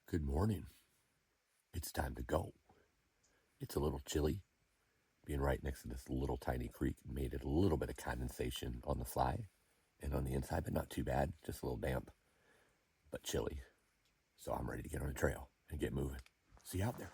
Good morning. It's time to go. It's a little chilly. Being right next to this little tiny creek made it a little bit of condensation on the fly and on the inside, but not too bad. Just a little damp, but chilly. So I'm ready to get on the trail and get moving. See you out there.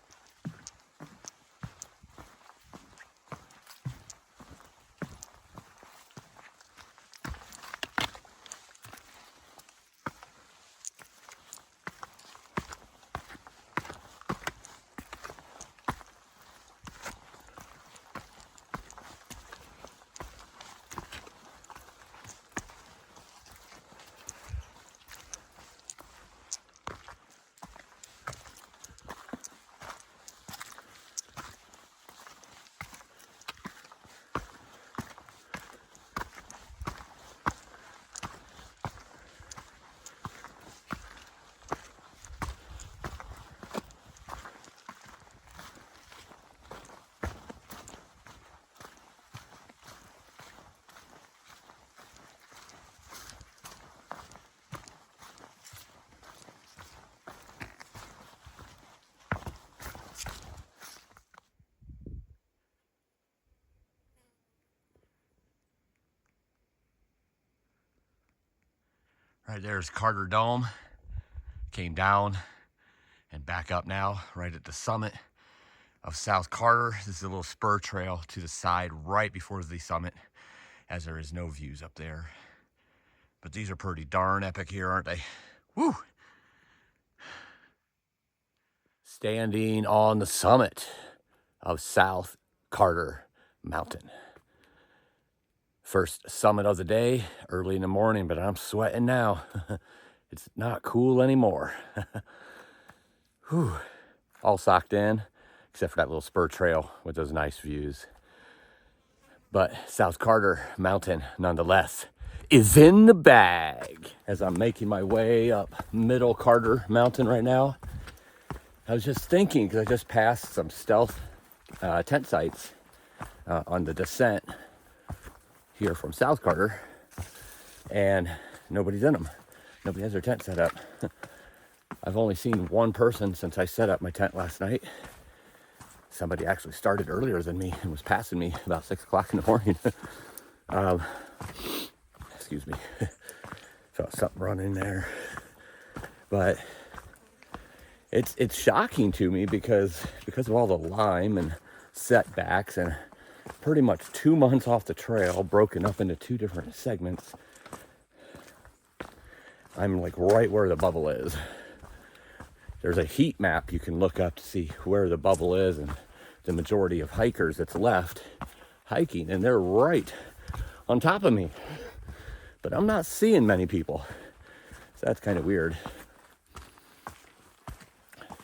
Right there's Carter Dome. Came down and back up now, right at the summit of South Carter. This is a little spur trail to the side right before the summit, as there is no views up there. But these are pretty darn epic here, aren't they? Woo! Standing on the summit of South Carter Mountain. First summit of the day, early in the morning, but I'm sweating now. It's not cool anymore. Whew. All socked in, except for that little spur trail with those nice views. But South Carter Mountain, nonetheless, is in the bag. As I'm making my way up Middle Carter Mountain right now, I was just thinking, because I just passed some stealth tent sites on the descent here from South Carter, and nobody's in them. Nobody has their tent set up. I've only seen one person since I set up my tent last night. Somebody actually started earlier than me and was passing me about 6 o'clock in the morning. Excuse me. Felt something running there. But it's shocking to me because of all the lime and setbacks and pretty much 2 months off the trail, broken up into 2 different segments. I'm like right where the bubble is. There's a heat map you can look up to see where the bubble is and the majority of hikers that's left hiking, and they're right on top of me. But I'm not seeing many people. So that's kind of weird.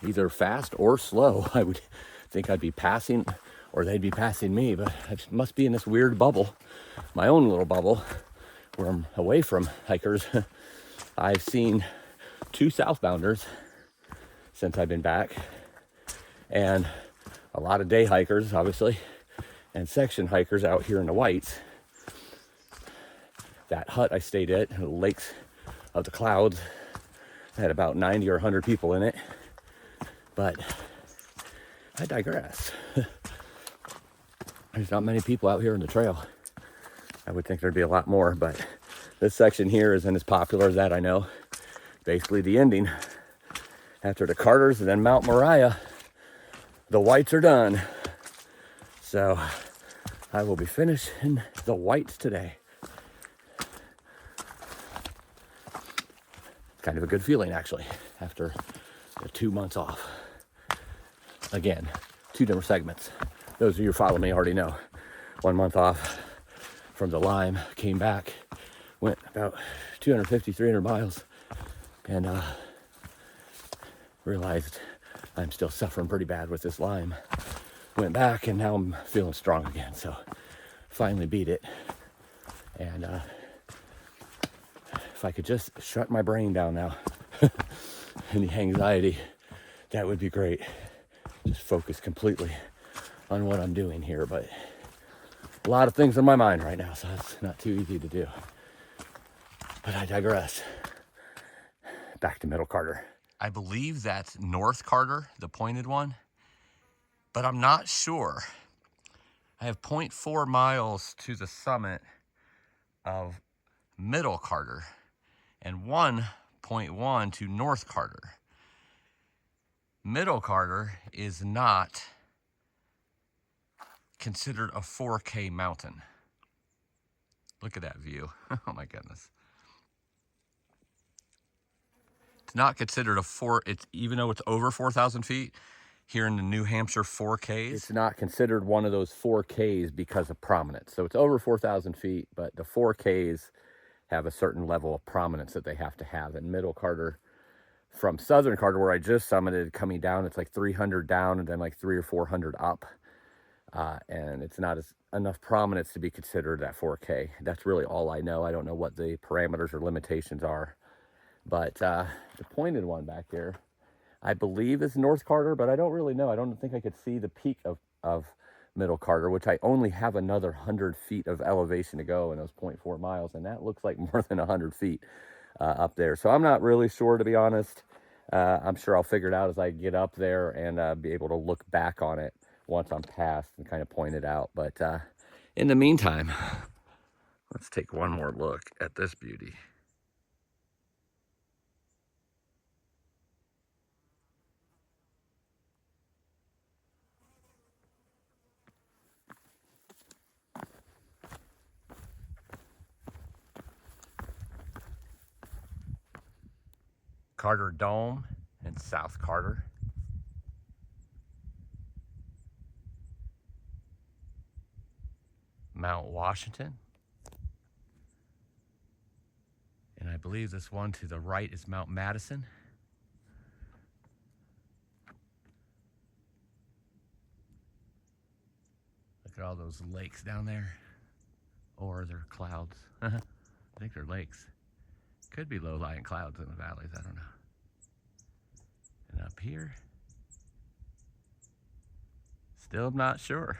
Either fast or slow. I would think I'd be passing, or they'd be passing me, but I must be in this weird bubble, my own little bubble, where I'm away from hikers. I've seen 2 southbounders since I've been back, and a lot of day hikers, obviously, and section hikers out here in the Whites. That hut I stayed at, the Lakes of the Clouds, had about 90 or 100 people in it, but I digress. There's not many people out here in the trail. I would think there'd be a lot more, but this section here isn't as popular as that, I know. Basically the ending. After the Carters and then Mount Moriah, the Whites are done. So I will be finishing the Whites today. Kind of a good feeling, actually, after the 2 months off. Again, 2 different segments. Those of you who follow me already know. 1 month off from the lime, came back, went about 250, 300 miles, and realized I'm still suffering pretty bad with this lime. Went back, and now I'm feeling strong again, so finally beat it. And if I could just shut my brain down now, and the anxiety, that would be great. Just focus completely on what I'm doing here, but a lot of things in my mind right now, so it's not too easy to do. But I digress. Back to Middle Carter. I believe that's North Carter, the pointed one, but I'm not sure. I have 0.4 miles to the summit of Middle Carter and 1.1 to North Carter. Middle Carter is not considered a 4K mountain. Look at that view. Oh my goodness. It's not considered it's even though it's over 4,000 feet here in the New Hampshire 4Ks. It's not considered one of those 4Ks because of prominence. So it's over 4,000 feet, but the 4Ks have a certain level of prominence that they have to have. In Middle Carter, from Southern Carter, where I just summited, coming down, it's like 300 down and then like 300 or 400 up. And it's not enough prominence to be considered that 4K. That's really all I know. I don't know what the parameters or limitations are. But the pointed one back here, I believe is North Carter, but I don't really know. I don't think I could see the peak of Middle Carter, which I only have another 100 feet of elevation to go in those 0.4 miles. And that looks like more than 100 feet up there. So I'm not really sure, to be honest. I'm sure I'll figure it out as I get up there and be able to look back on it once I'm past and kind of point it out. But in the meantime, let's take one more look at this beauty. Carter Dome in South Carter. Mount Washington. And I believe this one to the right is Mount Madison. Look at all those lakes down there. Or they're clouds. I think they're lakes. Could be low-lying clouds in the valleys, I don't know. And up here, still not sure.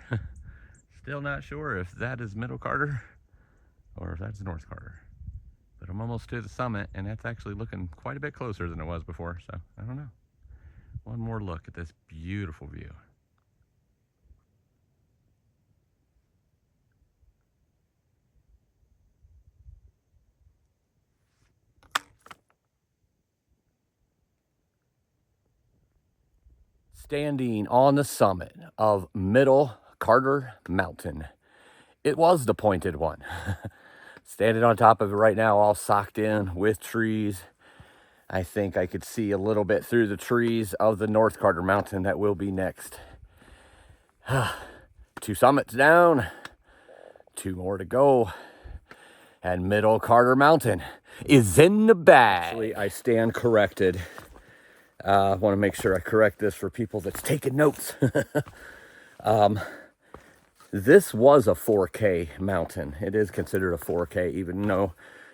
Still not sure if that is Middle Carter or if that's North Carter. But I'm almost to the summit, and that's actually looking quite a bit closer than it was before, so I don't know. One more look at this beautiful view. Standing on the summit of Middle Carter Mountain. It was the pointed one. Standing on top of it right now, all socked in with trees. I think I could see a little bit through the trees of the North Carter Mountain that will be next. 2 summits down, 2 more to go. And Middle Carter Mountain is in the bag. Actually, I stand corrected. I want to make sure I correct this for people that's taking notes. This was a 4K mountain. It is considered a 4K, even though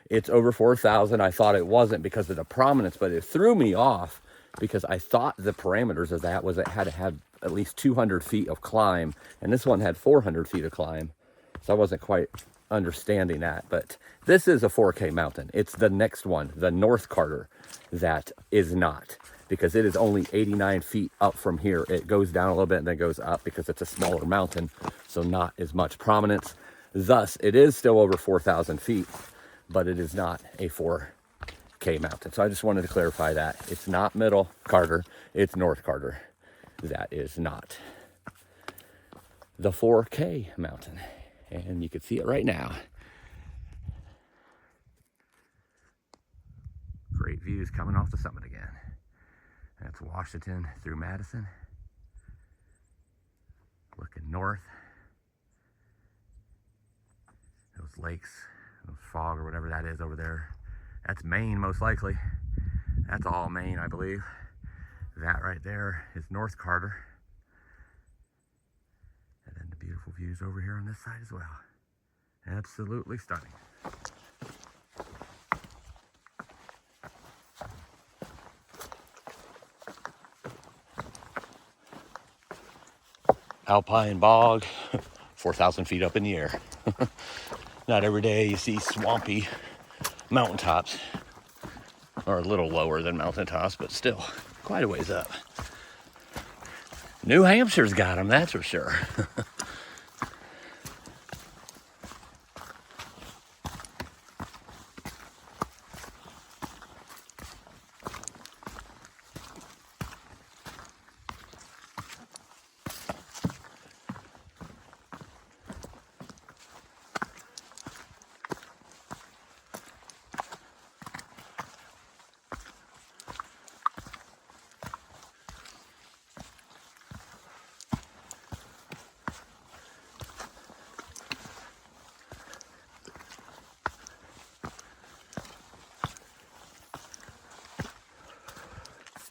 it's over 4,000. I thought it wasn't because of the prominence, but it threw me off because I thought the parameters of that was it had to have at least 200 feet of climb, and this one had 400 feet of climb. So I wasn't quite understanding that, but this is a 4K mountain. It's the next one, the North Carter, that is not, because it is only 89 feet up from here. It goes down a little bit and then goes up because it's a smaller mountain, so not as much prominence. Thus, it is still over 4,000 feet, but it is not a 4K mountain. So I just wanted to clarify that. It's not Middle Carter, it's North Carter. That is not the 4K mountain. And you can see it right now. Great views coming off the summit again. That's Washington through Madison. Looking north. Those lakes, those fog or whatever that is over there. That's Maine, most likely. That's all Maine, I believe. That right there is North Carter. And then the beautiful views over here on this side as well. Absolutely stunning. Alpine bog, 4,000 feet up in the air. Not every day you see swampy mountaintops or a little lower than mountain tops, but still quite a ways up. New Hampshire's got them, that's for sure.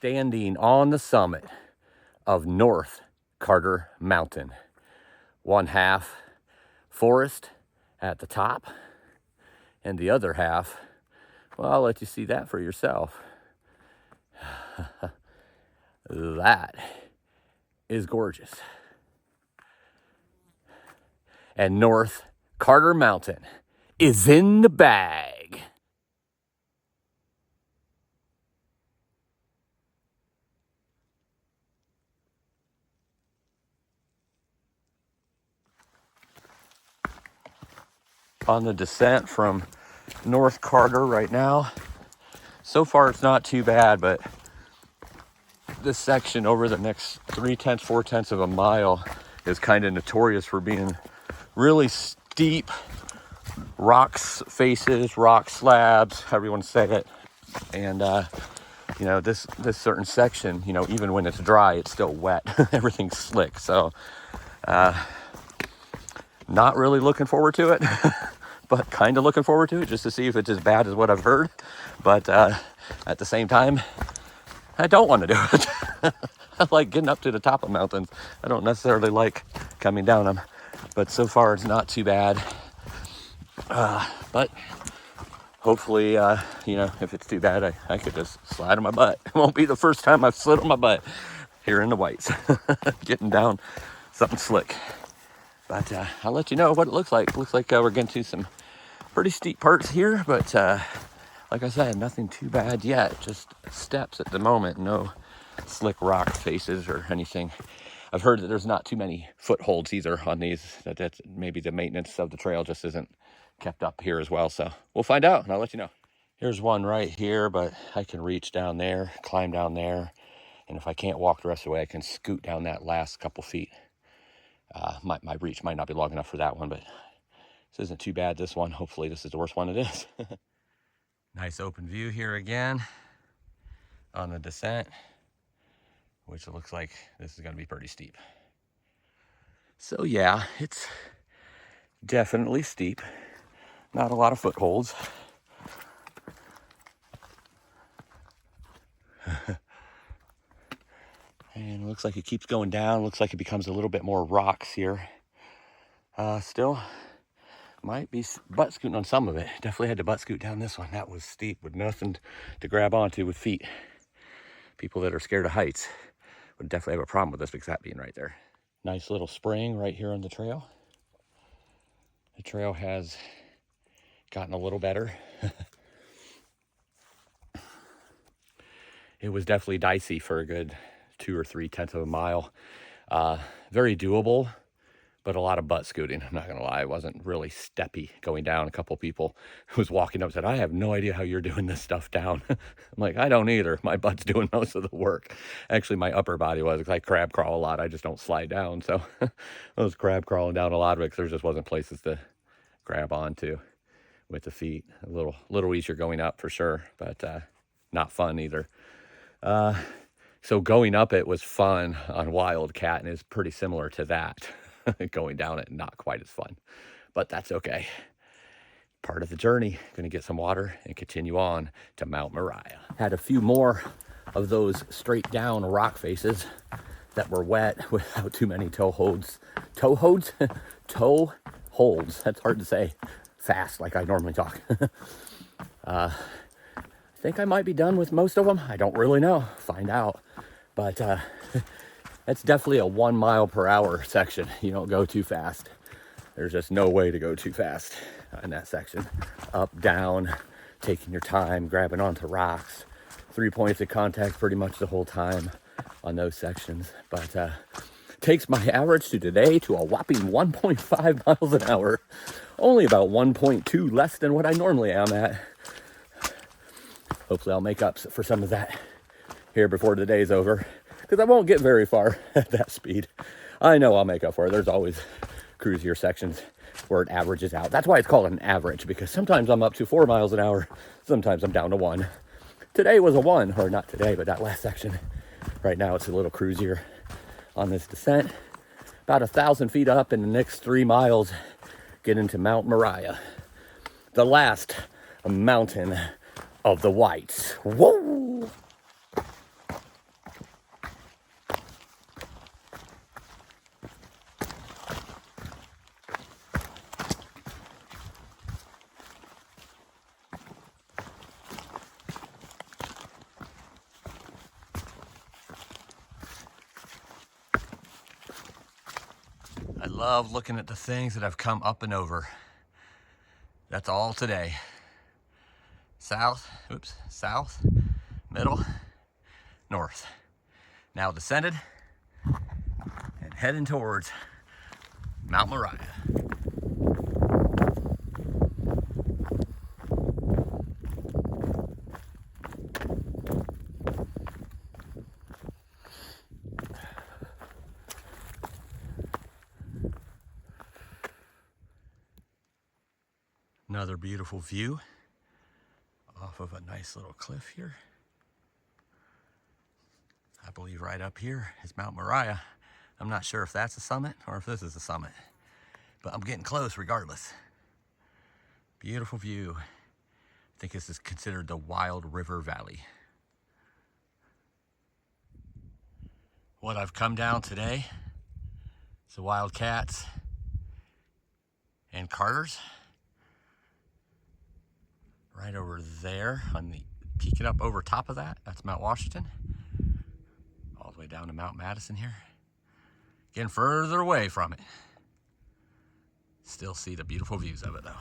Standing on the summit of North Carter Mountain. One half forest at the top, and the other half, well, I'll let you see that for yourself. That is gorgeous. And North Carter Mountain is in the bag. On the descent from North Carter right now. So far it's not too bad, but this section over the next 3/10, 4/10 of a mile is kind of notorious for being really steep rocks faces, rock slabs, however you want to say it. And you know, this certain section, you know, even when it's dry, it's still wet. Everything's slick. So not really looking forward to it. But kind of looking forward to it just to see if it's as bad as what I've heard. But at the same time, I don't want to do it. I like getting up to the top of mountains. I don't necessarily like coming down them. But so far, it's not too bad. But hopefully, you know, if it's too bad, I could just slide on my butt. It won't be the first time I've slid on my butt here in the Whites. Getting down something slick. But I'll let you know what it looks like. It looks like we're getting to some pretty steep parts here, but like I said, nothing too bad yet. Just steps at the moment. No slick rock faces or anything. I've heard that there's not too many footholds either on these. That's maybe the maintenance of the trail just isn't kept up here as well. So we'll find out, and I'll let you know. Here's one right here, but I can reach down there, climb down there, and if I can't walk the rest of the way, I can scoot down that last couple feet. My reach might not be long enough for that one, but this isn't too bad, this one. Hopefully this is the worst one it is. Nice open view here again on the descent, which it looks like this is going to be pretty steep. So yeah, it's definitely steep. Not a lot of footholds. And it looks like it keeps going down. Looks like it becomes a little bit more rocks here. Still might be butt scooting on some of it. Definitely had to butt scoot down this one. That was steep with nothing to grab onto with feet. People that are scared of heights would definitely have a problem with this because that being right there. Nice little spring right here on the trail. The trail has gotten a little better. It was definitely dicey for a good 2 or 3/10 of a mile. Very doable, but a lot of butt scooting. I'm not gonna lie, it wasn't really steppy going down. A couple people who was walking up said, "I have no idea how you're doing this stuff down." I'm like, I don't either. My butt's doing most of the work. Actually, my upper body was, because I crab crawl a lot. I just don't slide down. So I was crab crawling down a lot of it because there just wasn't places to grab onto with the feet. A little easier going up for sure, but not fun either. So going up it was fun on Wildcat, and it's pretty similar to that. Going down it, not quite as fun, but that's okay. Part of the journey. Gonna get some water and continue on to Mount Moriah. Had a few more of those straight down rock faces that were wet without too many toe holds. Toe holds? Toe holds. That's hard to say fast like I normally talk. I think I might be done with most of them. I don't really know. Find out. But that's definitely a 1 mile per hour section. You don't go too fast. There's just no way to go too fast in that section. Up, down, taking your time, grabbing onto rocks. 3 points of contact pretty much the whole time on those sections. But takes my average to today to a whopping 1.5 miles an hour. Only about 1.2 less than what I normally am at. Hopefully I'll make up for some of that here before the day's over, because I won't get very far at that speed. I know I'll make up for it. There's always cruisier sections where it averages out. That's why it's called an average, because sometimes I'm up to 4 miles an hour, sometimes I'm down to 1. Today was a 1, or not today, but that last section. Right now it's a little cruisier on this descent. About 1,000 feet up, in the next 3 miles, get into Mount Moriah, the last mountain of the whites. Whoa! I love looking at the things that I've come up and over. That's all today. South, middle, north. Now descended and heading towards Mount Moriah. Another beautiful view off of a nice little cliff here. I believe right up here is Mount Moriah. I'm not sure if that's a summit or if this is a summit, but I'm getting close regardless. Beautiful view. I think this is considered the Wild River Valley. What I've come down today is the Wildcats and Carters. Right over there, on the peeking up over top of that, that's Mount Washington. All the way down to Mount Madison here. Getting further away from it. Still see the beautiful views of it though.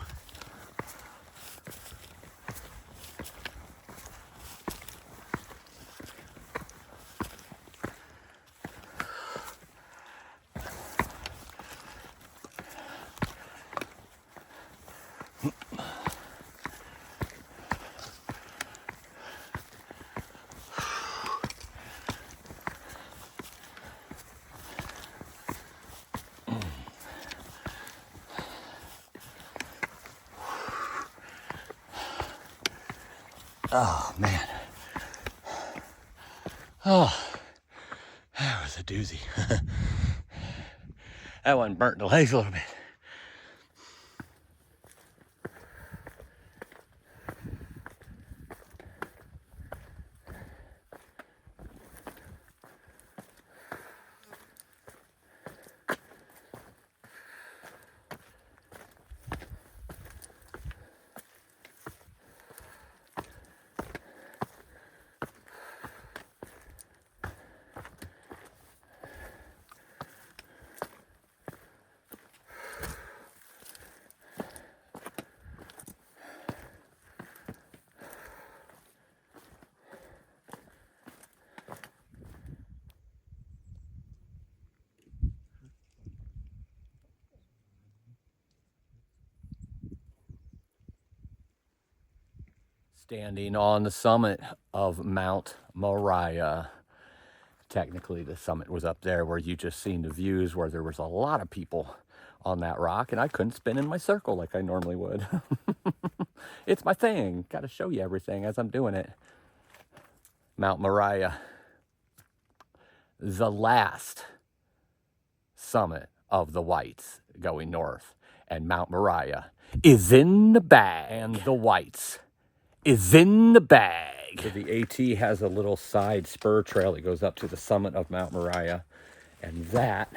Oh, man. Oh, that was a doozy. That one burnt the legs a little bit. Standing on the summit of Mount Moriah. Technically, the summit was up there where you just seen the views, where there was a lot of people on that rock, and I couldn't spin in my circle like I normally would. It's my thing. Got to show you everything as I'm doing it. Mount Moriah. The last summit of the whites going north. And Mount Moriah is in the bag. And the whites is in the bag. So the AT has a little side spur trail that goes up to the summit of Mount Moriah, and that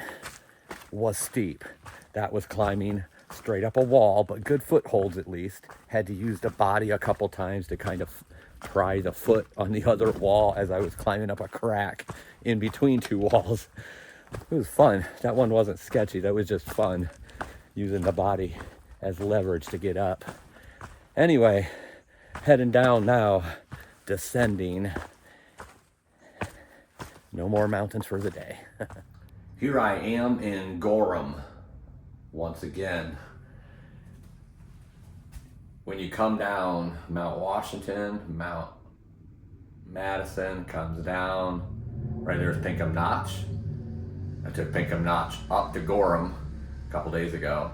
was steep. That was climbing straight up a wall, but good footholds at least. Had to use the body a couple times to kind of pry the foot on the other wall as I was climbing up a crack in between two walls. It was fun. That one wasn't sketchy. That was just fun, using the body as leverage to get up. Anyway, heading down now, descending No more mountains for the day. Here I am in Gorham once again. When you come down Mount Washington, Mount Madison comes down, right there's Pinkham Notch. I took Pinkham Notch up to Gorham a couple days ago.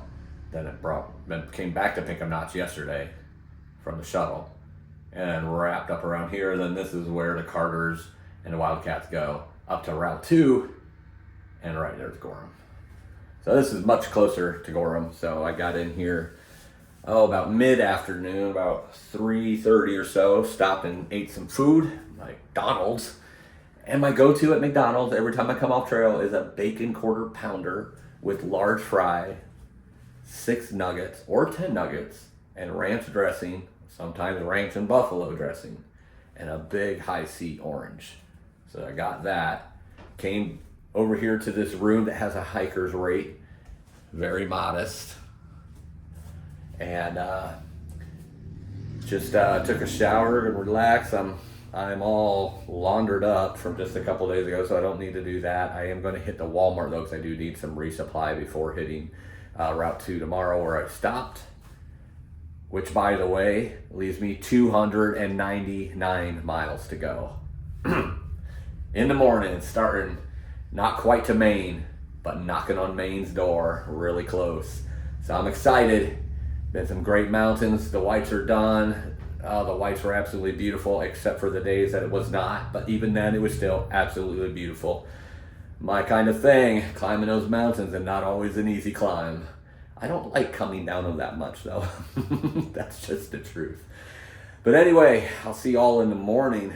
Then came back to Pinkham Notch yesterday from the shuttle and wrapped up around here. Then this is where the Carters and the Wildcats go up to Route 2, and right there's Gorham. So this is much closer to Gorham. So I got in here about mid-afternoon, about 3:30 or so, stopped and ate some food, like McDonald's. And my go-to at McDonald's every time I come off trail is a bacon quarter pounder with large fry, 6 nuggets or 10 nuggets, and ranch dressing, sometimes ranch and buffalo dressing, and a big high C orange. So I got that. Came over here to this room that has a hiker's rate, very modest. And just took a shower and relaxed. I'm all laundered up from just a couple days ago, so I don't need to do that. I am going to hit the Walmart though, because I do need some resupply before hitting Route 2 tomorrow, where I stopped. Which, by the way, leaves me 299 miles to go. In the morning, starting not quite to Maine, but knocking on Maine's door, really close. So I'm excited. Been some great mountains. The whites are done. The whites were absolutely beautiful, except for the days that it was not. But even then, it was still absolutely beautiful. My kind of thing, climbing those mountains, and not always an easy climb. I don't like coming down them that much, though. That's just the truth. But anyway, I'll see y'all in the morning.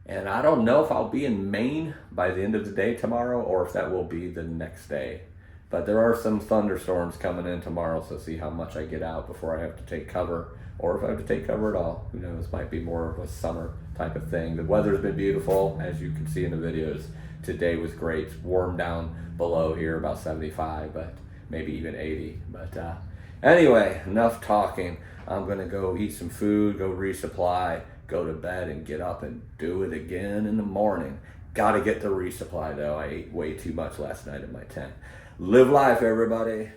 And I don't know if I'll be in Maine by the end of the day tomorrow, or if that will be the next day. But there are some thunderstorms coming in tomorrow, so see how much I get out before I have to take cover, or if I have to take cover at all. Who knows? Might be more of a summer type of thing. The weather's been beautiful, as you can see in the videos. Today was great. It's warm down below here, about 75, but maybe even 80. But anyway, enough talking. I'm gonna go eat some food, go resupply, go to bed, and get up and do it again in the morning. Gotta get the resupply though. I ate way too much last night in my tent. Live life, everybody.